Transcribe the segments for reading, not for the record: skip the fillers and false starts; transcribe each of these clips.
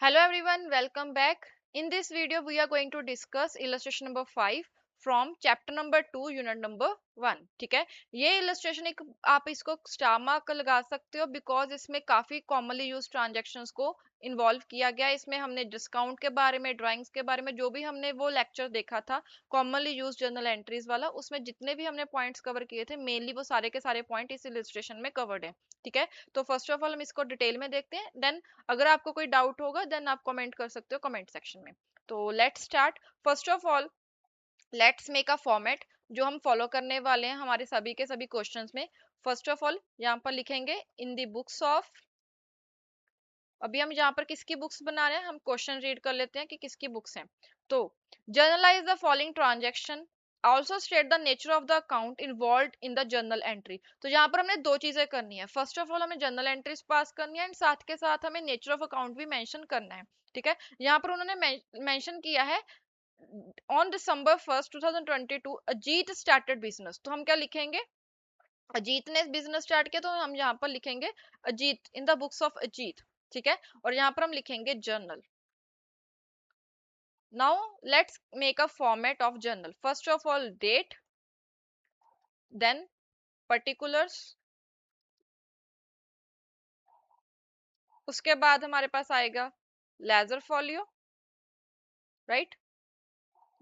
Hello everyone, welcome back. In this video, we are going to discuss illustration number 5 from chapter number 2, unit number 1. ठीक है, ये illustration एक आप इसको star mark लगा सकते हो बिकॉज इसमें काफी कॉमनली यूज ट्रांजेक्शन्स को इन्वॉल्व किया गया है। इसमें हमने डिस्काउंट के बारे में, ड्राइंग्स के बारे में, जो भी हमने वो लेक्चर देखा था कॉमनली यूज जर्नल एंट्रीज वाला, उसमें जितने भी हमने पॉइंट्स कवर किए थे मेनली वो सारे के सारे पॉइंट इस illustration में कवर्ड है। ठीक है, तो फर्स्ट ऑफ ऑल हम इसको डिटेल में देखते हैं, देन अगर आपको कोई डाउट होगा देन आप कमेंट कर सकते हो कमेंट सेक्शन में। तो let's start. First of all let's make a format जो हम फॉलो करने वाले हैं हमारे सभी के सभी क्वेश्चंस में। फर्स्ट ऑफ ऑल यहाँ पर लिखेंगे इन द बुक्स ऑफ, अभी हम यहाँ पर किसकी बुक्स बना रहे हैं, हम क्वेश्चन रीड कर लेते हैं कि किसकी बुक्स हैं। तो generalized the following transaction, also state the nature of the account involve in the journal entry. तो यहाँ पर हमने दो चीजें करनी है, फर्स्ट ऑफ ऑल हमें जर्नल एंट्रीज पास करनी है एंड साथ के साथ हमें नेचर ऑफ अकाउंट भी मेंशन करना है। ठीक है, यहाँ पर उन्होंने मेंशन किया है on December 1st 2022 Ajit started business. तो हम क्या लिखेंगे, अजीत ने बिजनेस स्टार्ट किया, तो हम यहाँ पर लिखेंगे Ajit in the books of Ajit. ठीक है, और यहाँ पर हम लिखेंगे journal. Now let's make a format of journal. First of all date, then particulars, उसके बाद हमारे पास आएगा लेजर फॉलियो, राइट।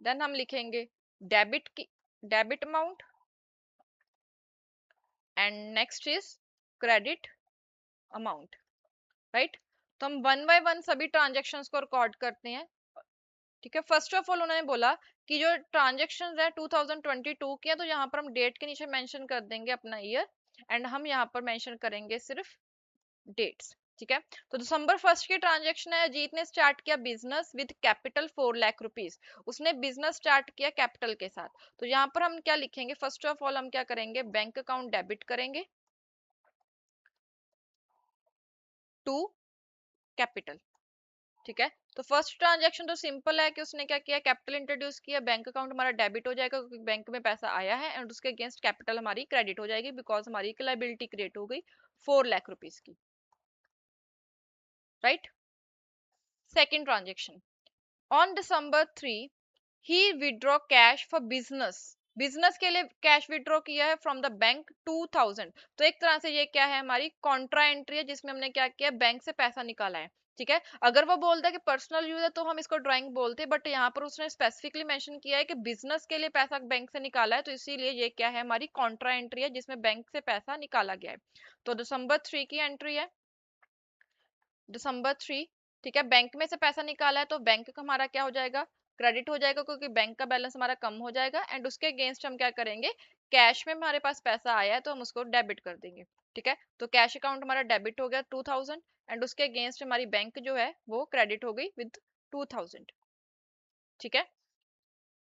देन हम लिखेंगे डेबिट की, debit amount, and next is credit amount, right. तो हम वन बाय वन सभी ट्रांजेक्शन्स को रिकॉर्ड करते हैं। ठीक है, फर्स्ट ऑफ ऑल उन्होंने बोला कि जो ट्रांजेक्शन्स है 2022 की है, तो यहाँ पर हम डेट के नीचे मेंशन कर देंगे अपना ईयर एंड हम यहाँ पर मेंशन करेंगे सिर्फ डेट्स। ठीक है, तो December 1st की ट्रांजेक्शन है, अजीत ने स्टार्ट किया business with capital 4 lakh rupees. उसने बिजनेस स्टार्ट किया कैपिटल के साथ, तो यहाँ पर हम क्या लिखेंगे, फर्स्ट ऑफ ऑल हम क्या करेंगे, बैंक अकाउंट डेबिट करेंगे टू कैपिटल। ठीक है, तो फर्स्ट ट्रांजैक्शन तो सिंपल है कि उसने क्या किया, कैपिटल इंट्रोड्यूस किया, बैंक अकाउंट हमारा डेबिट हो जाएगा क्योंकि बैंक में पैसा आया है एंड उसके अगेंस्ट कैपिटल हमारी क्रेडिट हो जाएगी बिकॉज हमारी एक लायबिलिटी क्रिएट हो गई 4 लाख रुपीज की, right. Second transaction, on December 3 he withdraw cash for business, business के लिए कैश विड्रॉ किया है फ्रॉम द बैंक 2000। तो एक तरह से ये क्या है, हमारी कॉन्ट्रा एंट्री है जिसमें हमने क्या किया, बैंक से पैसा निकाला है। ठीक है, अगर वो बोलता है कि पर्सनल यूज है तो हम इसको ड्राइंग बोलते हैं, बट यहाँ पर उसने स्पेसिफिकली मेंशन किया है कि बिजनेस के लिए पैसा बैंक से निकाला है, तो इसीलिए ये क्या है, हमारी कॉन्ट्रा एंट्री है जिसमें बैंक से पैसा निकाला गया है। तो December 3 की एंट्री है, December 3। ठीक है, बैंक में से पैसा निकाला है तो बैंक का हमारा क्या हो जाएगा, क्रेडिट हो जाएगा क्योंकि बैंक का बैलेंस हमारा कम हो जाएगा एंड उसके अगेंस्ट हम क्या करेंगे, कैश में हमारे पास पैसा आया है तो हम उसको डेबिट कर देंगे। ठीक है, तो कैश अकाउंट हमारा डेबिट हो गया 2000 एंड उसके अगेंस्ट हमारी बैंक जो है वो क्रेडिट हो गई विद 2000। ठीक है,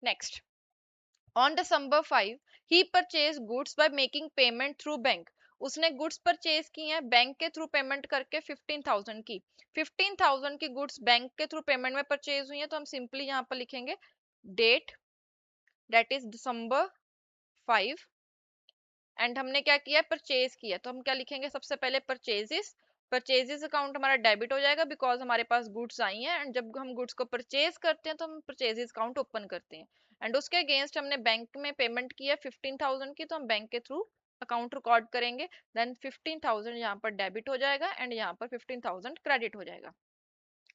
next, on December 5 he purchase goods by making payment through bank. उसने गुड्स परचेज की हैं बैंक के थ्रू पेमेंट करके 15,000 की, 15,000 की गुड्स बैंक के थ्रू पेमेंट में परचेज हुई हैं, तो हम सिंपली यहाँ पर लिखेंगे date, that is December 5 and हमने क्या किया, परचेज किया, तो हम क्या लिखेंगे, सबसे पहले परचेजेस, परचेजेस अकाउंट हमारा डेबिट हो जाएगा बिकॉज हमारे पास गुड्स आई हैं एंड जब हम गुड्स को परचेज करते हैं तो हम परचेजेस अकाउंट ओपन करते हैं एंड उसके अगेंस्ट हमने बैंक में पेमेंट किया 15,000 की, तो हम बैंक के थ्रू अकाउंट रिकॉर्ड करेंगे, देन 15,000 यहाँ पर डेबिट हो जाएगा एंड यहाँ पर 15,000 क्रेडिट हो जाएगा।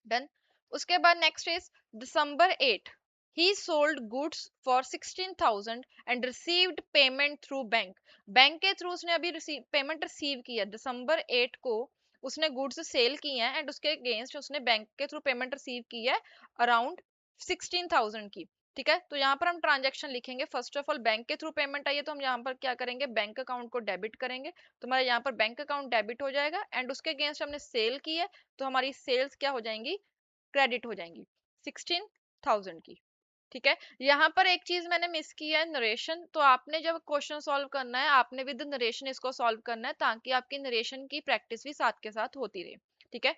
डन, उसके बाद next is December 8 he sold goods for 16,000 and received payment through bank. Bank के थ्रू उसने अभी पेमेंट रिसीव की है December 8 को, उसने गुड्स सेल की हैं एंड उसके अगेंस्ट उसने बैंक के थ्रू पेमेंट रिसीव की है अराउंड 16,000 की। ठीक है, तो यहाँ पर हम ट्रांजेक्शन लिखेंगे, फर्स्ट ऑफ ऑल बैंक के थ्रू पेमेंट आई है तो हम यहाँ पर क्या करेंगे, बैंक अकाउंट को डेबिट करेंगे, तो हमारा यहाँ पर बैंक अकाउंट डेबिट हो जाएगा एंड उसके अगेंस्ट हमने सेल की है तो हमारी सेल्स क्या हो जाएंगी, क्रेडिट हो जाएंगी 16,000 की। ठीक है, यहाँ पर एक चीज मैंने मिस की है, नरेशन। तो आपने जब क्वेश्चन सॉल्व करना है आपने विद नरेशन इसको सॉल्व करना है ताकि आपकी नरेशन की प्रैक्टिस भी साथ के साथ होती रहे। ठीक है,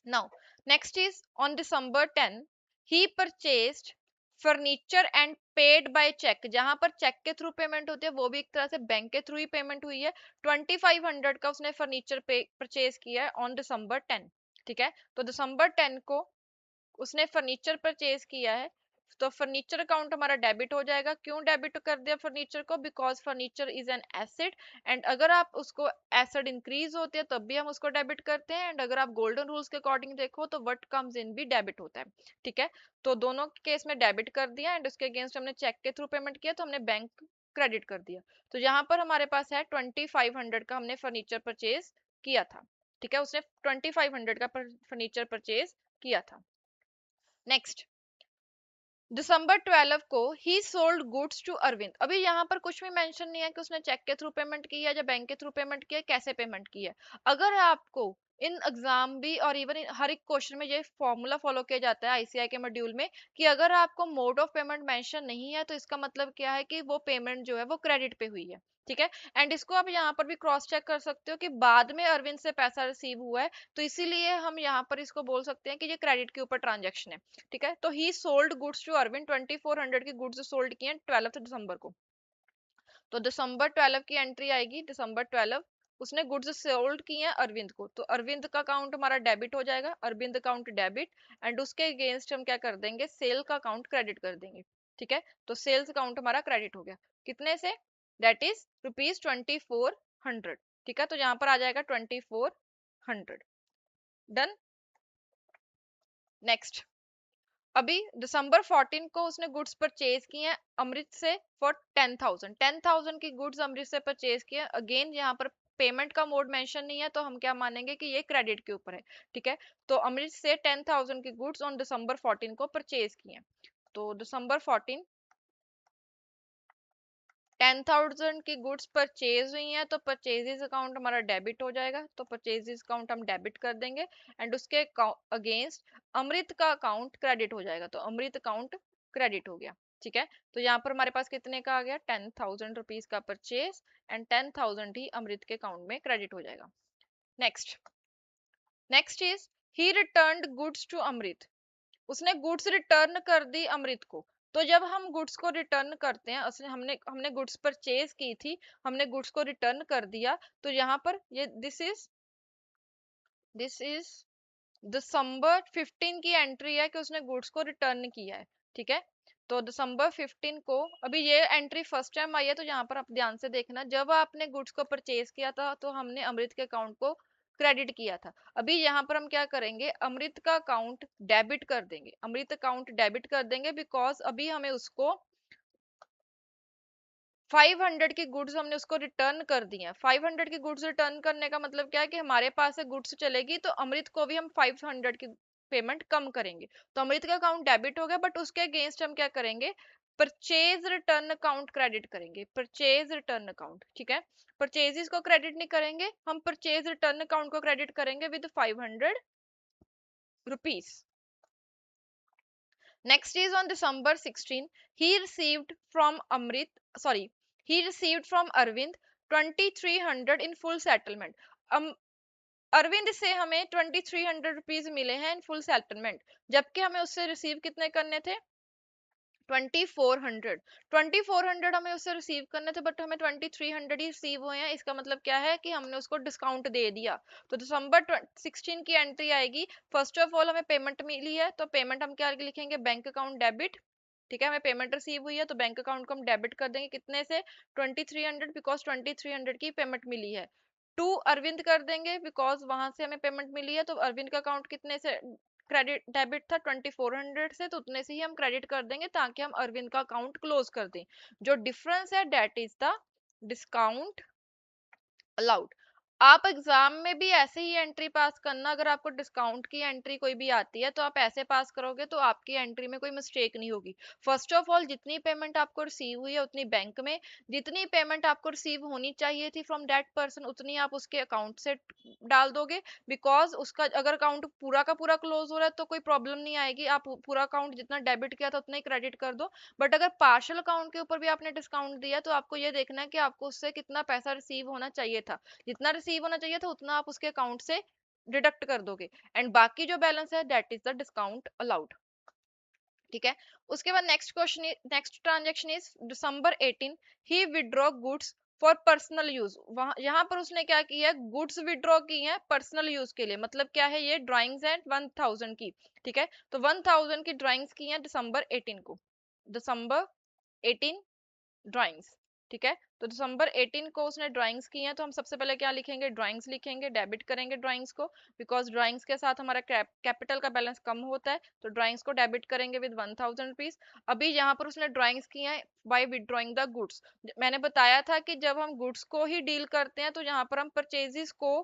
now next is on December 10 he purchased furniture and paid by cheque. जहां पर चेक के थ्रू पेमेंट होती है वो भी एक तरह से बैंक के थ्रू ही पेमेंट हुई है, 2500 का उसने फर्नीचर पे परचेज किया है ऑन December 10। ठीक है। तो दिसंबर 10 को उसने फर्नीचर परचेज किया है, तो फर्नीचर अकाउंट हमारा डेबिट हो जाएगा। क्यों डेबिट कर दिया फर्नीचर को? Because furniture is an asset, and अगर आप उसको एसेट इंक्रीज होते हैं तब भी हम उसको डेबिट करते हैं, एंड अगर आप गोल्डन रूल्स के अकॉर्डिंग देखो तो व्हाट कम्स इन भी डेबिट होता है। ठीक है, तो दोनों केस में डेबिट कर दिया, एंड उसके अगेंस्ट हमने चेक के थ्रू पेमेंट किया तो हमने बैंक क्रेडिट कर दिया। तो यहाँ पर हमारे पास है 2500 का हमने फर्नीचर परचेज किया था। ठीक है, उसने 2500 का फर्नीचर परचेज किया था। नेक्स्ट, दिसंबर 12 को he sold goods to Arvind. अभी यहाँ पर कुछ भी मेंशन नहीं है कि उसने चेक के थ्रू पेमेंट की है या बैंक के थ्रू पेमेंट की है, कैसे पेमेंट की है। अगर आपको इन एग्जाम भी और इवन हर एक क्वेश्चन में ये फॉर्मूला फॉलो किया जाता है आईसीआई के मॉड्यूल में कि अगर आपको मोड ऑफ पेमेंट मेंशन नहीं है तो इसका मतलब क्या है कि वो पेमेंट जो है वो क्रेडिट पे हुई है। ठीक है, एंड इसको आप यहाँ पर भी क्रॉस चेक कर सकते हो कि बाद में अरविंद से पैसा रिसीव हुआ है, तो इसीलिए हम यहाँ पर इसको बोल सकते हैं कि ये क्रेडिट के ऊपर ट्रांजेक्शन है। ठीक है, तो he sold goods to Arvind, 2400 की गुड्स सोल्ड किए 12 दिसंबर को। तो दिसंबर 12 की एंट्री आएगी, दिसंबर 12 उसने गुड्स सोल्ड किए हैं अरविंद को, तो अरविंद का अकाउंट हमारा डेबिट हो जाएगा, अरविंद अकाउंट डेबिट, एंड उसके अगेंस्ट हम क्या कर देंगे, सेल का अकाउंट क्रेडिट कर देंगे। ठीक है, तो सेल्स अकाउंट हमारा क्रेडिट हो गया, कितने से, दैट इज ₹2400। ठीक है, तो यहाँ पर आ जाएगा 2400। डन। नेक्स्ट, अभी दिसंबर 14 को उसने गुड्स परचेज किए हैं अमृत से फॉर 10,000 की गुड्स अमृत से परचेज किए। अगेन यहाँ पर पेमेंट का मोड मेंशन नहीं है तो हम क्या मानेंगे कि ये क्रेडिट के ऊपर है। ठीक है, तो अमृत से 10,000 की गुड्स ऑन दिसंबर 14 को परचेज किए। तो दिसंबर 14 10,000 की गुड्स परचेज हुई हैं तो परचेजेस अकाउंट हमारा डेबिट हो जाएगा, तो परचेजेस अकाउंट हम डेबिट कर देंगे, एंड उसके अगेंस्ट अमृत का अकाउंट क्रेडिट हो जाएगा, तो अमृत अकाउंट क्रेडिट हो गया। ठीक है, तो यहाँ पर हमारे पास कितने का आ गया, 10,000 रुपीज का परचेज, एंड 10,000 ही अमृत के अकाउंट में क्रेडिट हो जाएगा। Next, next is he returned goods to Amrit. उसने गुड्स रिटर्न कर दी अमृत को। तो जब हम गुड्स को रिटर्न करते हैं, असली हमने हमने गुड्स परचेज की थी, हमने गुड्स को रिटर्न कर दिया, तो यहाँ पर ये दिस इज दिसंबर 15 की एंट्री है कि उसने गुड्स को रिटर्न किया है। ठीक है, तो दिसंबर 15 को, अभी ये एंट्री फर्स्ट टाइम आई है तो यहाँ पर आप ध्यान से देखना, जब आपने गुड्स को परचेज किया था तो हमने अमृत के अकाउंट को क्रेडिट किया था। अभी यहाँ पर हम क्या करेंगे, अमृत का अकाउंट डेबिट कर देंगे, अमृत अकाउंट डेबिट कर देंगे, बिकॉज अभी हमें उसको 500 की गुड्स हमने उसको रिटर्न कर दी है। 500 की गुड्स रिटर्न करने का मतलब क्या है कि हमारे पास से गुड्स चलेगी तो अमृत को भी हम 500 की पेमेंट कम करेंगे, तो अमृत का अकाउंट डेबिट हो गया, बट उसके अगेंस्ट हम क्या करेंगे, परचेज रिटर्न अकाउंट क्रेडिट करेंगे, परचेज रिटर्न अकाउंट। ठीक है, परचेजेस को क्रेडिट नहीं करेंगे, हम परचेज रिटर्न अकाउंट को क्रेडिट करेंगे with 500 rupees. Next is on December 16, he received from Amrit, sorry, he received from Arvind 2300 in full settlement. Arvind से हमें 2300 रुपीज मिले हैं इन फुल सेटलमेंट, जबकि हमें उससे रिसीव कितने करने थे, 2400 हमें उससे रिसीव करने थे, बट हमें 2300 ही रिसीव हुए हैं। इसका मतलब क्या है कि हमने उसको डिस्काउंट दे दिया। तो दिसंबर 16 की एंट्री आएगी, फर्स्ट ऑफ ऑल हमें पेमेंट मिली है तो पेमेंट हम क्या लिखेंगे, बैंक अकाउंट डेबिट। ठीक है, हमें पेमेंट रिसीव हुई है तो बैंक अकाउंट को हम डेबिट कर देंगे, कितने से, 2300, बिकॉज 2300 की पेमेंट मिली है। टू अरविंद कर देंगे बिकॉज वहां से हमें पेमेंट मिली है, तो अरविंद का अकाउंट कितने से क्रेडिट डेबिट था, 2400 से, तो उतने से ही हम क्रेडिट कर देंगे ताकि हम अरविंद का अकाउंट क्लोज कर दें। जो डिफरेंस है that is the discount allowed. आप एग्जाम में भी ऐसे ही एंट्री पास करना, अगर आपको डिस्काउंट की एंट्री कोई भी आती है तो आप ऐसे पास करोगे तो आपकी एंट्री में कोई मिस्टेक नहीं होगी। फर्स्ट ऑफ ऑल जितनी पेमेंट आपको रिसीव हुई है उतनी बैंक में, जितनी पेमेंट आपको रिसीव होनी चाहिए थी फ्रॉम दैट पर्सन उतनी आप उसके अकाउंट से डाल दोगे, बिकॉज उसका अगर अकाउंट पूरा का पूरा क्लोज हो रहा है तो कोई प्रॉब्लम नहीं आएगी, आप पूरा अकाउंट जितना डेबिट किया था उतना ही क्रेडिट कर दो। बट अगर पार्शियल अकाउंट के ऊपर भी आपने डिस्काउंट दिया तो आपको ये देखना है कि आपको उससे कितना पैसा रिसीव होना चाहिए था, जितना रिसीव होना चाहिए था उतना आप उसके अकाउंट से डिडक्ट कर दोगे, एंड बाकी जो बैलेंस है that is the discount allowed. ठीक है, उसके बाद next question, next transaction is December 18, he withdraw goods for personal use, वहां यहाँ पर उसने क्या किया है, गुड्स विड्रॉ की है पर्सनल यूज के लिए। मतलब क्या है, ये ड्राइंग्स है 1000 की, ठीक है। तो 1000 की ड्राइंग्स की है दिसंबर 18 को, दिसंबर 18 ड्राइंग्स, ठीक है। तो दिसंबर 18 को उसने ड्राइंग्स की हैं, तो हम सबसे पहले क्या लिखेंगे, ड्राइंग्स लिखेंगे, डेबिट करेंगे ड्राइंग्स को, बिकॉज ड्राइंग्स के साथ हमारा कैपिटल का बैलेंस कम होता है, तो ड्राइंग्स को डेबिट करेंगे विद 1000 रुपीज। अभी यहाँ पर उसने ड्राइंग्स की हैं बाय विड्रॉइंग द गुड्स। मैंने बताया था कि जब हम गुड्स को ही डील करते हैं तो यहाँ पर हम परचेजेस को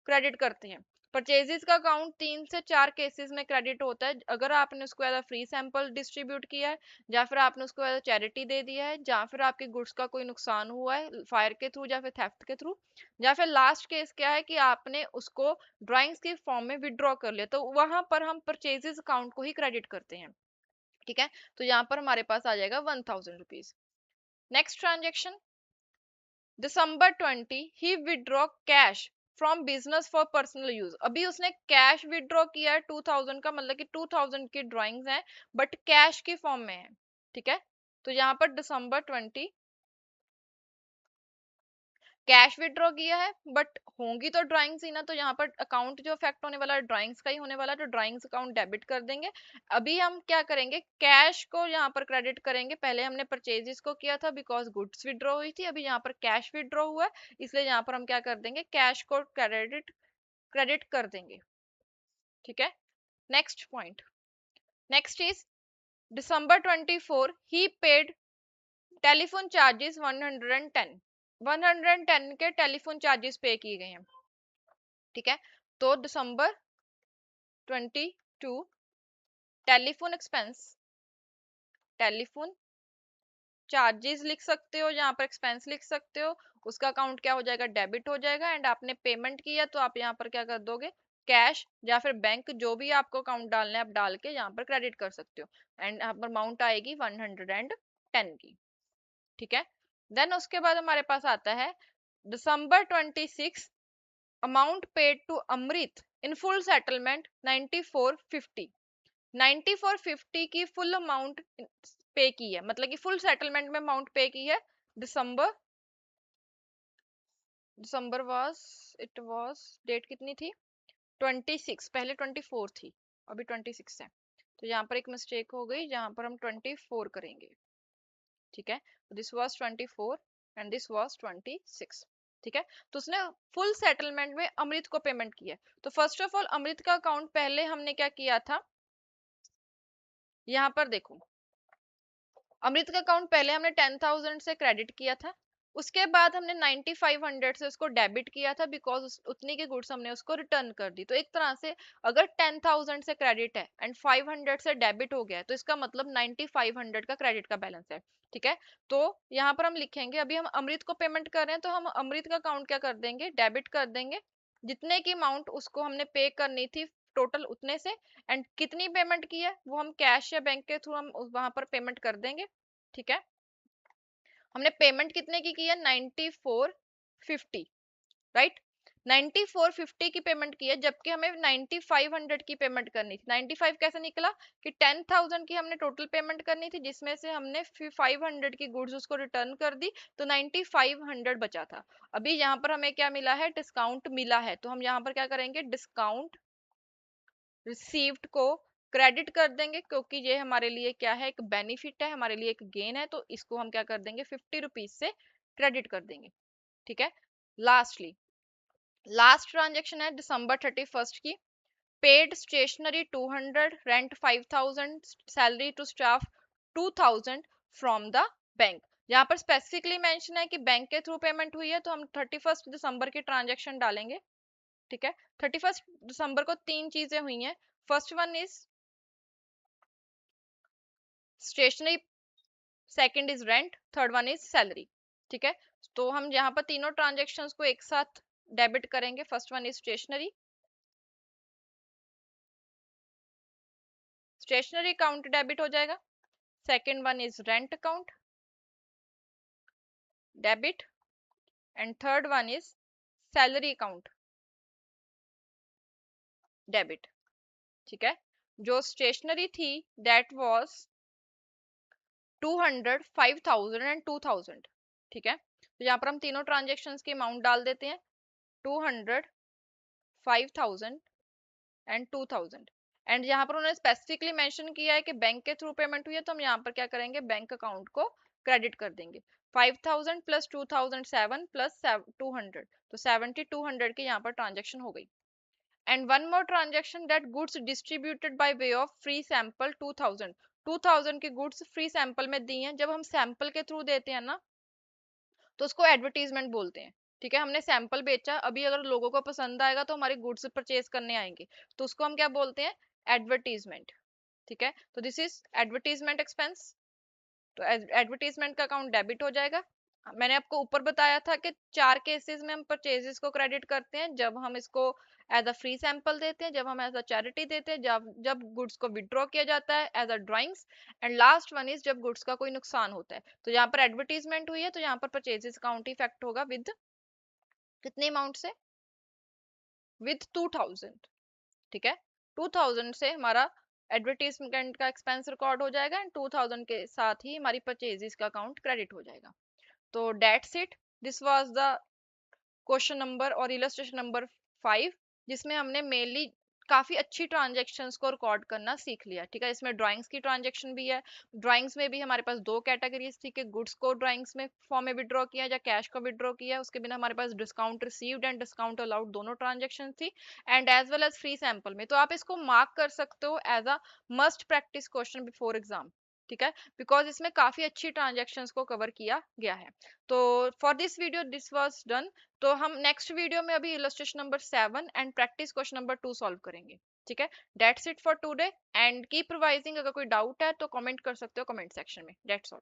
क्रेडिट करते हैं। परचेजेस का अकाउंट 3 से 4 केसेस में क्रेडिट होता है, अगर आपने उसको एज फ्री सैंपल डिस्ट्रीब्यूट किया है, या फिर आपने उसको एज चैरिटी दे दिया है, या फिर आपके गुड्स का कोई नुकसान हुआ है फायर के थ्रू या फिर थेफ्ट के थ्रू, या फिर लास्ट केस क्या है कि आपने उसको ड्राइंग्स की फॉर्म में विड्रॉ कर लिया, तो वहां पर हम परचेजेस अकाउंट को ही क्रेडिट करते हैं, ठीक है। तो यहाँ पर हमारे पास आ जाएगा 1000 rupees. Next transaction, December 20 he withdraw cash from business for personal use. अभी उसने कैश विड्रॉ किया है 2000 का, मतलब कि 2000 की ड्राइंग्स हैं बट कैश की फॉर्म में है, ठीक है। तो यहाँ पर दिसंबर 20 कैश विड्रॉ किया है, बट होंगी तो ड्राइंग्स ही ना, तो यहाँ पर अकाउंट जो अफेक्ट होने वाला है ड्राइंग्स का ही होने वाला है, तो ड्राइंग्स अकाउंट डेबिट कर देंगे। अभी हम क्या करेंगे, कैश को यहाँ पर क्रेडिट करेंगे। पहले हमने परचेजेस को किया था बिकॉज गुड्स विड्रॉ हुई थी, अभी यहाँ पर कैश विड्रॉ हुआ है, इसलिए यहाँ पर हम क्या कर देंगे, कैश को क्रेडिट क्रेडिट कर देंगे, ठीक है। Next point, next is December 24 he paid telephone charges 110, 110 के टेलीफोन चार्जेस पे किए गए हैं, ठीक है। तो दिसंबर 22 टेलीफोन एक्सपेंस, टेलीफोन चार्जेस लिख सकते हो, यहाँ पर एक्सपेंस लिख सकते हो, उसका अकाउंट क्या हो जाएगा, डेबिट हो जाएगा। एंड आपने पेमेंट किया तो आप यहाँ पर क्या कर दोगे, कैश या फिर बैंक, जो भी आपको अकाउंट डालना है आप डाल के यहाँ पर क्रेडिट कर सकते हो। एंड यहाँ पर अमाउंट आएगी 110 की, ठीक है। देन उसके बाद हमारे पास आता है दिसंबर 26 amount paid to Amrit in full settlement 9450, 9450 की फुल अमाउंट पे की है, मतलब कि फुल सेटलमेंट में अमाउंट पे की है दिसंबर, दिसंबर वाज, इट वाज, डेट कितनी थी, 26, पहले 24 थी, अभी 26 है। तो यहाँ पर एक मिस्टेक हो गई, जहां पर हम 24 करेंगे, ठीक है। This was 24 and this was 26, ठीक है। तो उसने फुल सेटलमेंट में अमृत को पेमेंट किया है। तो फर्स्ट ऑफ ऑल अमृत का अकाउंट पहले हमने क्या किया था, यहाँ पर देखो, अमृत का अकाउंट पहले हमने 10,000 से क्रेडिट किया था, उसके बाद हमने 9500 से उसको डेबिट किया था, बिकॉज उतनी की गुड्स हमने उसको रिटर्न कर दी। तो एक तरह से अगर 10,000 से क्रेडिट है एंड 500 से डेबिट हो गया है, तो इसका मतलब 9500 का क्रेडिट का बैलेंस है, ठीक है। तो यहाँ पर हम लिखेंगे, अभी हम अमृत को पेमेंट कर रहे हैं तो हम अमृत का अकाउंट क्या कर देंगे, डेबिट कर देंगे, जितने की अमाउंट उसको हमने पे करनी थी टोटल उतने से, एंड कितनी पेमेंट की है वो हम कैश या बैंक के थ्रू हम वहां पर पेमेंट कर देंगे, ठीक है। हमने पेमेंट कितने की है, 9450, राइट। 9450 की पेमेंट की है, जबकि हमें 9500 की पेमेंट करनी थी। 95 कैसे निकला कि 10,000 की हमने टोटल पेमेंट करनी थी, जिसमें से हमने 500 की गुड्स उसको रिटर्न कर दी, तो 9500 बचा था। अभी यहाँ पर हमें क्या मिला है, डिस्काउंट मिला है, तो हम यहाँ पर क्या करेंगे, डिस्काउंट रिसीव्ड को क्रेडिट कर देंगे, क्योंकि ये हमारे लिए क्या है, एक बेनिफिट है, हमारे लिए एक गेन है, तो इसको हम क्या कर देंगे, 50 रुपीज से क्रेडिट कर देंगे, ठीक है। लास्टली लास्ट ट्रांजेक्शन है दिसंबर 31 की, paid stationery 200, rent 5000, salary to staff 2000 from the bank. यहाँ पर स्पेसिफिकली मेंशन है कि बैंक के थ्रू पेमेंट हुई है, तो हम 31 दिसंबर की ट्रांजेक्शन डालेंगे, ठीक है। 31 दिसंबर को 3 चीजें हुई हैं, first one is stationery, second is rent, third one is salary, ठीक है। तो हम यहाँ पर तीनों ट्रांजेक्शन्स को एक साथ डेबिट करेंगे। First one is stationery, stationery account debit हो जाएगा। Second one is rent account debit, and third one is salary account debit, ठीक है। जो स्टेशनरी थी दैट वाज 200, 5000 एंड 2000, ठीक है। तो यहाँ पर हम तीनों ट्रांजेक्शन की अमाउंट डाल देते हैं, 200, 5000 एंड 2000। एंड यहाँ पर उन्होंने स्पेसिफिकली मेंशन किया है कि बैंक के थ्रू पेमेंट हुई है, तो हम यहाँ पर क्या करेंगे, बैंक अकाउंट को क्रेडिट कर देंगे। 5000 प्लस 2007 प्लस 200, तो 7200 की यहाँ पर ट्रांजेक्शन हो गई। And one more transaction, that goods distributed by way of free sample 2000, 2000 की गुड्स फ्री सैंपल में दी हैं। जब हम सैंपल के थ्रू देते हैं ना, तो उसको एडवर्टीजमेंट बोलते हैं। ठीक है, हमने सैंपल बेचा, अभी अगर लोगों को पसंद आएगा तो हमारी गुड्स परचेज करने आएंगे, तो उसको हम क्या बोलते हैं, एडवर्टीजमेंट। ठीक है, तो दिस इज एडवर्टीजमेंट एक्सपेंस। तो एडवर्टीजमेंट का अकाउंट डेबिट हो जाएगा। मैंने आपको ऊपर बताया था कि 4 केसेस में हम परचेजेस को क्रेडिट करते हैं, जब हम इसको एज अ फ्री सैंपल देते हैं, जब हम एज अ चैरिटी देते हैं, जब गुड्स को विड्रॉ किया जाता है as a drawings, and last one is जब गुड्स का कोई नुकसान होता है। तो यहाँ पर एडवर्टीजमेंट हुई है, तो यहाँ पर परचेजेस अकाउंट इफेक्ट होगा विद कितने अमाउंट से, विद 2000। ठीक है, 2000 से हमारा एडवर्टीजमेंट का एक्सपेंस रिकॉर्ड हो जाएगा, एंड 2000 के साथ ही हमारी परचेजेस का अकाउंट क्रेडिट हो जाएगा। तो that's it, this was the question number और इलस्ट्रेशन नंबर 5, जिसमें हमने मेनली काफी अच्छी ट्रांजेक्शन्स को रिकॉर्ड करना सीख लिया। ठीक है, इसमें ड्राइंग्स की ट्रांजेक्शन भी है। ड्राइंग्स में भी हमारे पास दो कैटेगरीज थी कि गुड्स को ड्राइंग्स में फॉर्म में विड्रॉ किया या कैश को विड्रॉ किया, उसके बिना हमारे पास discount received and discount allowed दोनों ट्रांजेक्शन थी, and as well as free sample में। तो आप इसको मार्क कर सकते हो as a must practice question before exam. ठीक है, बिकॉज इसमें काफी अच्छी ट्रांजेक्शन्स को कवर किया गया है। तो for this video this was done. तो हम नेक्स्ट वीडियो में अभी illustration number 7 and practice question number 2 solve करेंगे। ठीक है, that's it for today, and keep revising. अगर कोई डाउट है तो कमेंट कर सकते हो कमेंट सेक्शन में। That's all.